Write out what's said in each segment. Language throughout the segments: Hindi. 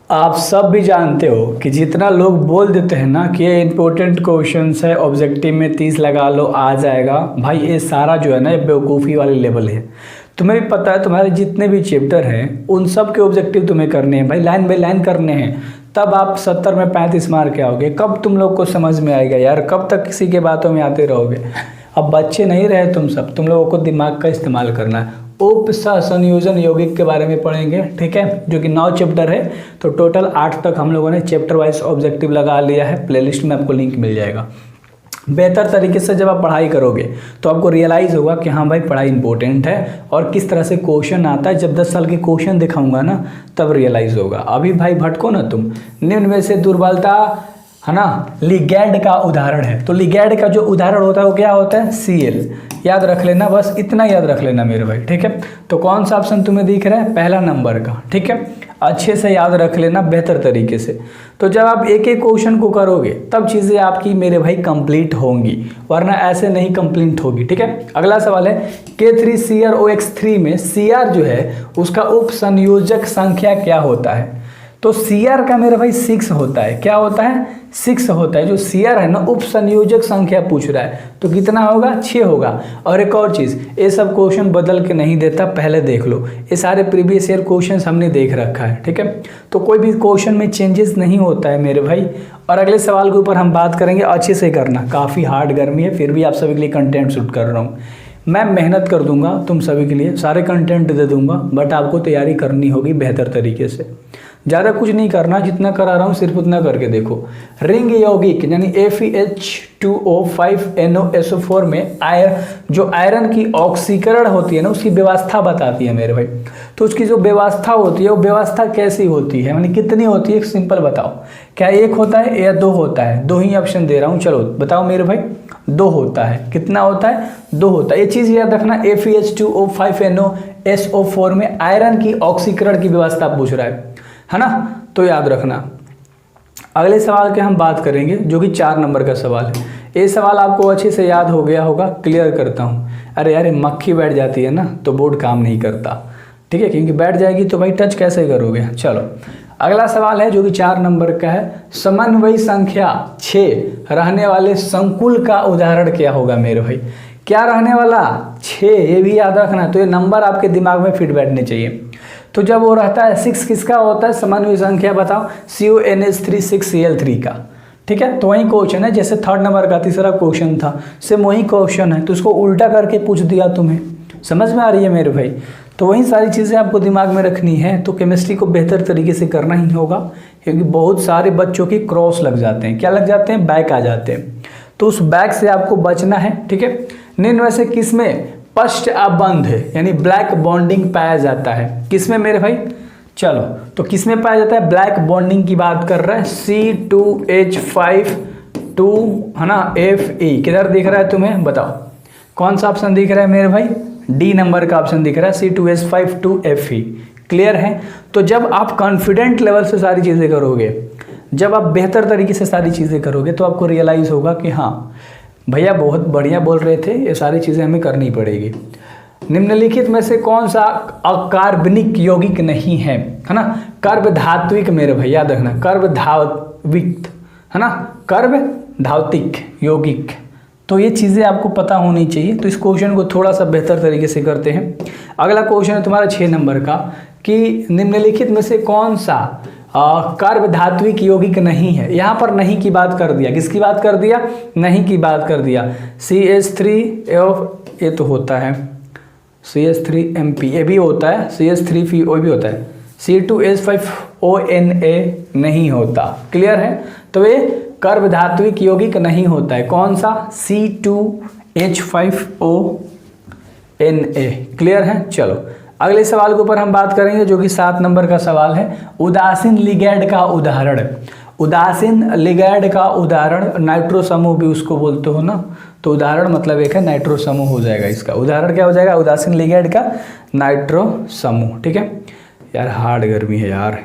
आप सब भी जानते हो कि जितना लोग बोल देते हैं ना कि ये इंपॉर्टेंट क्वेश्चंस है, ऑब्जेक्टिव में 30 लगा लो आ जाएगा, भाई ये सारा जो है ना ये बेवकूफ़ी वाले लेवल है। तुम्हें भी पता है तुम्हारे जितने भी चैप्टर हैं उन सब के ऑब्जेक्टिव तुम्हें करने हैं भाई, लाइन बाई लाइन करने हैं। तब आप 70 में 35 मार्क के आओगे। कब तुम लोग को समझ में आएगा यार, कब तक किसी के बातों में आते रहोगे। अब बच्चे नहीं रहे तुम सब, तुम लोगों को दिमाग का इस्तेमाल करना है। उप संयोजन यौगिक के बारे में पढ़ेंगे, ठीक है, जो कि 9 चैप्टर है। तो टोटल 8 तक हम लोगों ने चैप्टर वाइज ऑब्जेक्टिव लगा लिया है। प्लेलिस्ट में आपको लिंक मिल जाएगा। बेहतर तरीके से जब आप पढ़ाई करोगे तो आपको रियलाइज़ होगा कि हाँ भाई पढ़ाई इंपॉर्टेंट है और किस तरह से क्वेश्चन आता है। जब 10 साल के क्वेश्चन दिखाऊंगा ना तब रियलाइज़ होगा। अभी भाई भटको ना तुम। निम्न में से दुर्बलता है ना लिगैंड का उदाहरण है। तो लिगैंड का जो उदाहरण होता है वो क्या होता है? Cl। याद रख लेना, बस इतना याद रख लेना मेरे भाई, ठीक है। तो कौन सा ऑप्शन तुम्हें दिख रहा है? पहला नंबर का, ठीक है। अच्छे से याद रख लेना बेहतर तरीके से। तो जब आप एक एक क्वेश्चन को करोगे तब चीज़ें आपकी मेरे भाई कंप्लीट होंगी, वरना ऐसे नहीं कंप्लीट होगी, ठीक है। अगला सवाल है K3CrOX3 में Cr जो है उसका उप संयोजक संख्या क्या होता है? तो Cr का मेरे भाई 6 होता है। क्या होता है? 6 होता है। जो Cr है ना उप संयोजक संख्या पूछ रहा है तो कितना होगा? 6 होगा। और एक और चीज़, ये सब क्वेश्चन बदल के नहीं देता, पहले देख लो। ये सारे प्रीवियस ईयर क्वेश्चन हमने देख रखा है, ठीक है। तो कोई भी क्वेश्चन में चेंजेस नहीं होता है मेरे भाई। और अगले सवाल के ऊपर हम बात करेंगे, अच्छे से करना। काफ़ी हार्ड गर्मी है फिर भी आप सभी के लिए कंटेंट शूट कर रहा हूँ। मैं मेहनत कर दूंगा तुम सभी के लिए, सारे कंटेंट दे दूंगा, बट आपको तैयारी करनी होगी बेहतर तरीके से। ज़्यादा कुछ नहीं करना, जितना करा रहा हूँ सिर्फ उतना करके देखो। रिंग यौगिक यानी FeH2O5NOSO4 में जो आयरन की ऑक्सीकरण होती है ना उसकी व्यवस्था बताती है मेरे भाई। तो उसकी जो व्यवस्था होती है वो व्यवस्था कैसी होती है, यानी कितनी होती है? सिंपल बताओ, क्या 1 होता है या 2 होता है? 2 ही ऑप्शन दे रहा हूँ, चलो बताओ मेरे भाई। 2 होता है। कितना होता है? 2 होता है। ये चीज़ याद रखना, FeH2O5NOSO4 में आयरन की ऑक्सीकरण की व्यवस्था पूछ रहा है ना, तो याद रखना। अगले सवाल के हम बात करेंगे जो कि 4 नंबर का सवाल है। ये सवाल आपको अच्छे से याद हो गया होगा, क्लियर करता हूँ। अरे यार मक्खी बैठ जाती है ना तो बोर्ड काम नहीं करता, ठीक है, क्योंकि बैठ जाएगी तो भाई टच कैसे करोगे। चलो अगला सवाल है जो कि 4 नंबर का है। समन्वयी संख्या 6 रहने वाले संकुल का उदाहरण क्या होगा मेरे भाई? क्या रहने वाला? 6, ये भी याद रखना। तो ये नंबर आपके दिमाग में फिट बैठने चाहिए। तो जब वो रहता है 6 किसका होता है? समन्वयी संख्या बताओ। CONH3 का, ठीक है। तो वही क्वेश्चन है जैसे 3rd नंबर का तीसरा क्वेश्चन था, सेम वही क्वेश्चन है। तो उसको उल्टा करके पूछ दिया तुम्हें, समझ में आ रही है मेरे भाई? तो वही सारी चीज़ें आपको दिमाग में रखनी है। तो केमिस्ट्री को बेहतर तरीके से करना ही होगा, क्योंकि बहुत सारे बच्चों की क्रॉस लग जाते हैं। क्या लग जाते हैं? बैक आ जाते हैं। तो उस बैक से आपको बचना है, ठीक है। निम्न में से किसमें पष्ट अबंध यानी ब्लैक बॉन्डिंग पाया जाता है? किसमें मेरे भाई? चलो तो किसमें पाया जाता है? ब्लैक बॉन्डिंग की बात कर रहा है। C2H52 है ना Fe। किधर दिख रहा है तुम्हें? बताओ कौन सा ऑप्शन दिख रहा है मेरे भाई? D नंबर का ऑप्शन दिख रहा है, C2H52Fe। क्लियर है? तो जब आप कॉन्फिडेंट लेवल से सारी चीज़ें करोगे, जब आप बेहतर तरीके से सारी चीज़ें करोगे तो आपको रियलाइज़ होगा कि हाँ भैया बहुत बढ़िया बोल रहे थे, ये सारी चीज़ें हमें करनी पड़ेगी। निम्नलिखित में से कौन सा अकार्बनिक यौगिक नहीं है ना? कर्बधात्विक मेरे भाई याद रखना, कर्बधात्विक है ना, कर्बधात्विक यौगिक। तो ये चीज़ें आपको पता होनी चाहिए। तो इस क्वेश्चन को थोड़ा सा बेहतर तरीके से करते हैं। अगला क्वेश्चन है तुम्हारा 6 नंबर का कि निम्नलिखित में से कौन सा कर्बधात्विक यौगिक नहीं है? यहाँ पर नहीं की बात कर दिया। किसकी बात कर दिया? नहीं की बात कर दिया। CH3 ये तो होता है, CH3MP ये भी होता है, CH3PO भी होता है, C2H5ONA नहीं होता। क्लियर है? तो ये कर्बधात्विक यौगिक नहीं होता है। कौन सा? C2H5ONA। क्लियर है? चलो अगले सवाल के ऊपर हम बात करेंगे जो कि 7 नंबर का सवाल है। उदासीन लिगैंड का उदाहरण। उदासीन लिगैंड का उदाहरण, नाइट्रो समूह भी उसको बोलते हो ना, तो उदाहरण मतलब एक है नाइट्रो समूह हो जाएगा। इसका उदाहरण क्या हो जाएगा? उदासीन लिगैंड का नाइट्रो समूह, ठीक है। यार हार्ड गर्मी है यार।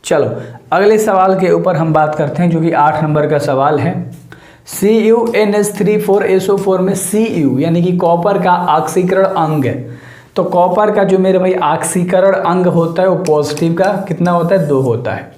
चलो अगले सवाल के ऊपर हम बात करते हैं जो कि 8 नंबर का सवाल है। CuNH3,4SO4 में Cu यानी कि कॉपर का ऑक्सीकरण अंग है। तो कॉपर का जो मेरे भाई ऑक्सीकरण अंग होता है वो पॉजिटिव का कितना होता है? 2 होता है।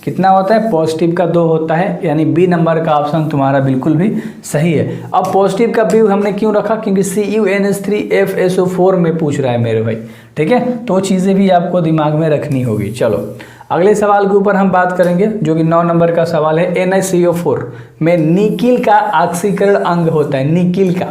कितना होता है, पॉजिटिव का 2 होता है, यानी बी नंबर का ऑप्शन तुम्हारा बिल्कुल भी सही है। अब पॉजिटिव का बी हमने क्यों रखा, क्योंकि CuNH3FSO4 में पूछ रहा है मेरे भाई, ठीक है, तो चीज़ें भी आपको दिमाग में रखनी होगी। चलो अगले सवाल के ऊपर हम बात करेंगे जो कि 9 नंबर का सवाल है। NiCO4 में निकिल का ऑक्सीकरण अंग होता है, निकिल का,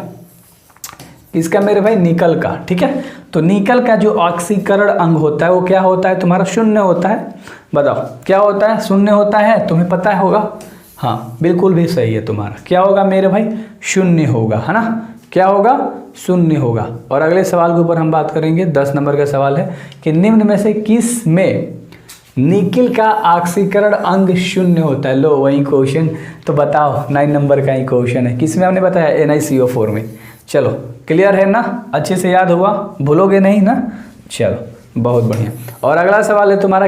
किसका मेरे भाई, निकल का, ठीक है। तो निकल का जो ऑक्सीकरण अंग होता है वो क्या होता है तुम्हारा, शून्य होता है। बताओ क्या होता है, शून्य होता है, तुम्हें पता होगा, हाँ बिल्कुल भी सही है तुम्हारा, क्या होगा मेरे भाई, शून्य होगा, है ना, क्या होगा, शून्य होगा। और अगले सवाल के ऊपर हम बात करेंगे, 10 नंबर का सवाल है कि निम्न में से किस में निकिल का ऑक्सीकरण अंग शून्य होता है। लो वही क्वेश्चन, तो बताओ 9 नंबर का ही क्वेश्चन है, किस में हमने बताया, NiCO4 में। चलो क्लियर है ना, अच्छे से याद हुआ, भूलोगे नहीं ना, चलो बहुत बढ़िया। और अगला सवाल है तुम्हारा,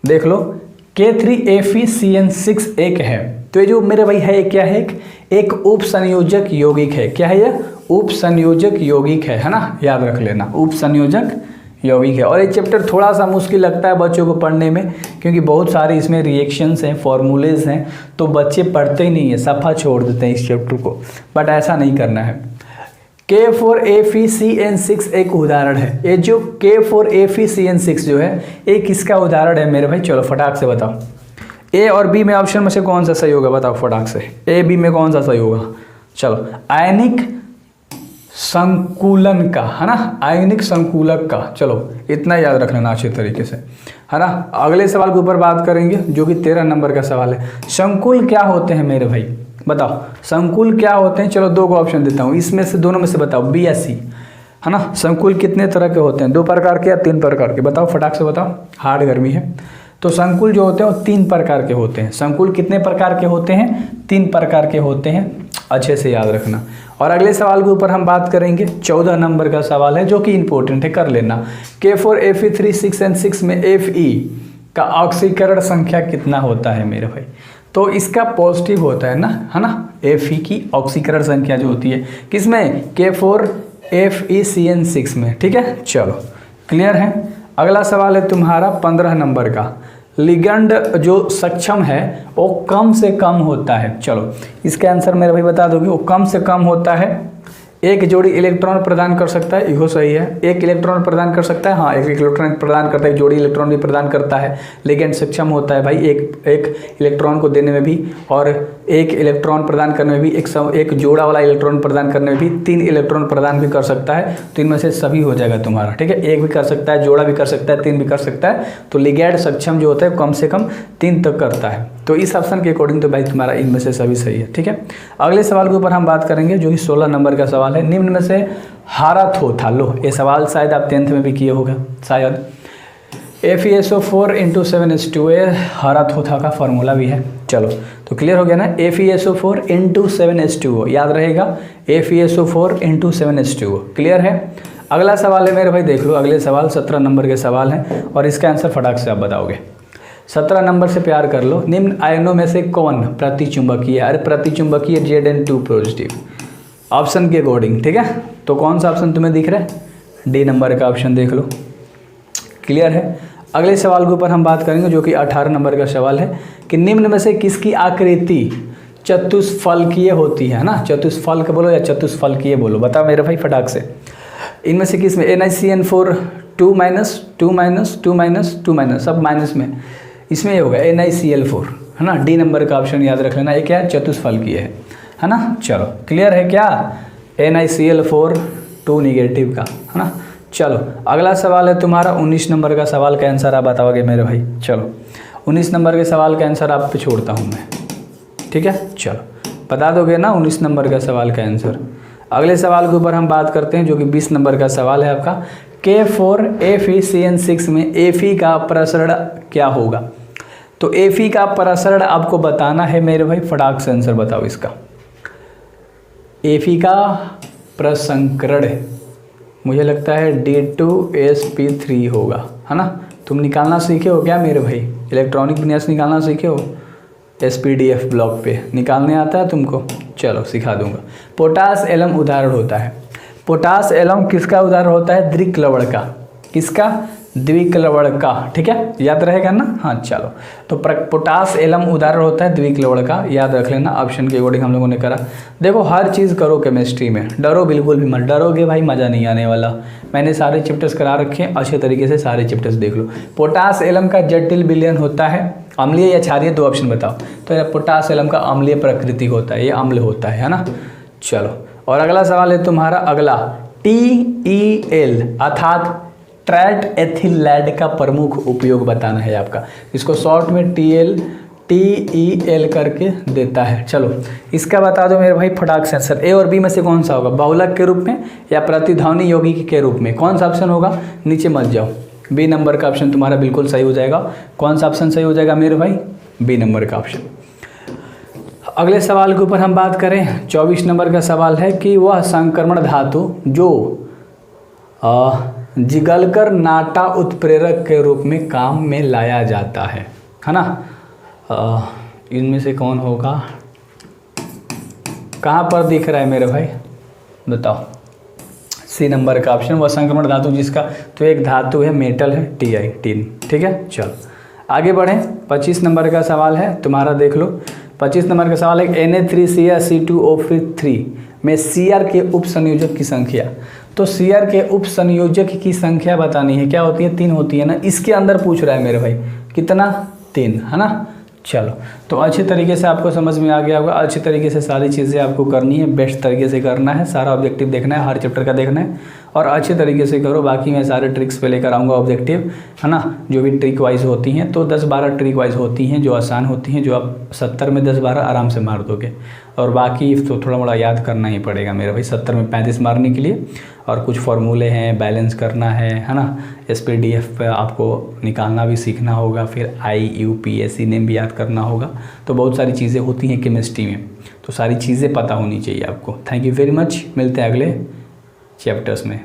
देख लो, K3FeCN6 एक है, तो ये जो मेरे भाई है क्या है, एक उप संयोजक यौगिक है। क्या है ये, उप संयोजक यौगिक है ना, याद रख लेना, उप संयोजक यौगिक है। और ये चैप्टर थोड़ा सा मुश्किल लगता है बच्चों को पढ़ने में, क्योंकि बहुत सारे इसमें रिएक्शंस हैं, फॉर्मूलेज हैं, तो बच्चे पढ़ते ही नहीं है, सफ़ा छोड़ देते हैं इस चैप्टर को, बट ऐसा नहीं करना है। K4FeCN6 एक उदाहरण है, ये जो K4FeCN6 जो है ये किसका उदाहरण है मेरे भाई, चलो फटाक से बताओ, ए और बी में ऑप्शन में से कौन सा सही होगा, बताओ फटाक से, ए बी में कौन सा सही होगा। चलो आयनिक संकुलन का, है ना, आयनिक संकुलक का, चलो इतना याद रख लेना अच्छे तरीके से, है ना। अगले सवाल के ऊपर बात करेंगे जो कि 13 नंबर का सवाल है, संकुल क्या होते हैं मेरे भाई, बताओ संकुल क्या होते हैं। चलो 2 को ऑप्शन देता हूँ, इसमें से दोनों में से बताओ, बी या सी, है ना। संकुल कितने तरह के होते हैं, 2 प्रकार के या 3 प्रकार के, बताओ फटाक से बताओ, हार्ड गर्मी है। तो संकुल जो होते हैं वो 3 प्रकार के होते हैं। संकुल कितने प्रकार के होते हैं, 3 प्रकार के होते हैं, अच्छे से याद रखना। और अगले सवाल के ऊपर हम बात करेंगे, 14 नंबर का सवाल है जो कि इंपॉर्टेंट है, कर लेना। K4Fe3CN6 में Fe का ऑक्सीकरण संख्या कितना होता है मेरे भाई, तो इसका पॉजिटिव होता है ना, है ना, Fe की ऑक्सीकरण संख्या जो होती है किसमें, K4FeCN6 में, ठीक है। चलो क्लियर है। अगला सवाल है तुम्हारा 15 नंबर का, लिगेंड जो सक्षम है वो कम से कम होता है। चलो इसका आंसर मेरे भाई बता दोगे, वो कम से कम होता है, 1 जोड़ी इलेक्ट्रॉन प्रदान कर सकता है, इहो सही है, 1 इलेक्ट्रॉन प्रदान कर सकता है, हाँ 1 इलेक्ट्रॉन प्रदान करता है, 1 जोड़ी इलेक्ट्रॉन भी प्रदान करता है। लिगेंड सक्षम होता है भाई एक इलेक्ट्रॉन को देने में भी, और 1 इलेक्ट्रॉन प्रदान करने में भी, एक जोड़ा वाला इलेक्ट्रॉन प्रदान करने में भी, 3 इलेक्ट्रॉन प्रदान भी कर सकता है। तो इनमें से सभी हो जाएगा तुम्हारा, ठीक है, 1 भी कर सकता है, जोड़ा भी कर सकता है, 3 भी कर सकता है। तो लिगेंड सक्षम जो होता है कम से कम 3 तक करता है। तो इस ऑप्शन के अकॉर्डिंग तो भाई तुम्हारा इनमें से सभी सही है, ठीक है। अगले सवाल के ऊपर हम बात करेंगे जो कि 16 नंबर का सवाल है, निम्न में से हाराथोथा, लो ये सवाल शायद आप 10th में भी किए होगा शायद, FeSO4 × 7H2O हाराथोथा का फॉर्मूला भी है। चलो तो क्लियर हो गया ना, FeSO4 × 7H2O याद रहेगा, FeSO4 × 7H2O, क्लियर है। अगला सवाल है मेरे भाई, देख लो अगले सवाल 17 नंबर के सवाल हैं और इसका आंसर फटाक से आप बताओगे। 17 नंबर से प्यार कर लो, निम्न आयनों में से कौन प्रतिचुंबकीय है, अरे प्रतिचुंबकीय Zn2 पॉजिटिव, ऑप्शन के अकॉर्डिंग, ठीक है। तो कौन सा ऑप्शन तुम्हें दिख रहा है, डी नंबर का ऑप्शन देख लो, क्लियर है। अगले सवाल के ऊपर हम बात करेंगे जो कि 18 नंबर का सवाल है कि निम्न में से किसकी आकृति चतुष्फलकीय होती है ना, चतुष्फलक बोलो या चतुष्फलकीय बोलो, बता मेरे भाई फटाक से, इनमें से किस में, NiCN4 2 - सब माइनस में, इसमें ये होगा NiCl4, है ना, डी नंबर का ऑप्शन याद रख लेना, ये क्या है, चतुष्फलकीय है ना। चलो क्लियर है क्या, NiCl4 2 निगेटिव का, है ना। चलो अगला सवाल है तुम्हारा 19 नंबर का सवाल का आंसर आप बताओगे मेरे भाई। चलो 19 नंबर के सवाल का आंसर आप पे छोड़ता हूँ मैं, ठीक है। चलो बता दोगे ना 19 नंबर का सवाल का आंसर। अगले सवाल के ऊपर हम बात करते हैं जो कि 20 नंबर का सवाल है आपका, K4FeCN6 में Fe का प्रसरण क्या होगा। तो Fe का प्रसरण आपको बताना है मेरे भाई, फटाक से आंसर बताओ इसका। Fe का प्रसंकरण मुझे लगता है D2sp3 होगा, है ना। तुम निकालना सीखे हो क्या मेरे भाई, इलेक्ट्रॉनिक विन्यास निकालना सीखे हो, SPDF ब्लॉक पे निकालने आता है तुमको, चलो सिखा दूंगा। पोटास एलम उदाहरण होता है, पोटास एलम किसका उदाहरण होता है, द्विक लवण का, किसका, द्विक्लवड़ का, ठीक है, याद रहेगा ना। हाँ चलो, तो पोटास एलम उदाहरण होता है द्विक्लवड़ का, याद रख लेना। ऑप्शन के अकॉर्डिंग हम लोगों ने करा। देखो हर चीज़ करो केमिस्ट्री में, डरो बिल्कुल भी मत, डरोगे भाई मज़ा नहीं आने वाला। मैंने सारे चैप्टर्स करा रखे हैं, अच्छे तरीके से सारे चैप्टर्स देख लो। पोटास एलम का जटिल विलयन होता है अम्लीय या क्षारीय, 2 ऑप्शन बताओ। तो पोटास एलम का अम्लीय प्रकृति होता है, ये अम्ल होता है ना। चलो, और अगला सवाल है तुम्हारा अगला, TEL अर्थात ट्राइट एथिलैड का प्रमुख उपयोग बताना है आपका। इसको शॉर्ट में TEL करके देता है। चलो इसका बता दो मेरे भाई फटाक से आंसर। ए और बी में से कौन सा होगा, बहुलक के रूप में या प्रतिध्वनि यौगिक के रूप में, कौन सा ऑप्शन होगा, नीचे मत जाओ। बी नंबर का ऑप्शन तुम्हारा बिल्कुल सही हो जाएगा। कौन सा ऑप्शन सही हो जाएगा मेरे भाई, बी नंबर का ऑप्शन। अगले सवाल के ऊपर हम बात करें, 24 नंबर का सवाल है कि वह संक्रमण धातु जो जिगलकर नाटा उत्प्रेरक के रूप में काम में लाया जाता है ना, इनमें से कौन होगा, कहाँ पर दिख रहा है मेरे भाई, बताओ। सी नंबर का ऑप्शन, वह संक्रमण धातु जिसका, तो एक धातु है मेटल है, Ti टीन, ठीक है। चलो आगे बढ़ें, 25 नंबर का सवाल है तुम्हारा, देख लो। 25 नंबर का सवाल है Na3Cr C2O3 में Cr के उप संयोजक की संख्या। तो Cr के उप संयोजक की संख्या बतानी है, क्या होती है, 3 होती है ना। इसके अंदर पूछ रहा है मेरे भाई, कितना, 3 है ना। चलो, तो अच्छे तरीके से आपको समझ में आ गया होगा। अच्छे तरीके से सारी चीज़ें आपको करनी है, बेस्ट तरीके से करना है, सारा ऑब्जेक्टिव देखना है, हर चैप्टर का देखना है और अच्छे तरीके से करो। बाकी मैं सारे ट्रिक्स पे लेकर आऊँगा ऑब्जेक्टिव, है ना, जो भी ट्रिक वाइज होती हैं। तो 10-12 ट्रिक वाइज होती हैं जो आसान होती हैं, जो आप 70 में 10-12 आराम से मार दोगे। और बाकी तो थोड़ा मोड़ा याद करना ही पड़ेगा मेरे भाई, 70 में 35 मारने के लिए। और कुछ फॉर्मूले हैं, बैलेंस करना है ना। SPDF पे आपको निकालना भी सीखना होगा, फिर IUPAC नेम भी याद करना होगा। तो बहुत सारी चीज़ें होती हैं केमिस्ट्री में, तो सारी चीज़ें पता होनी चाहिए आपको। थैंक यू वेरी मच, मिलते हैं अगले चैप्टर्स में।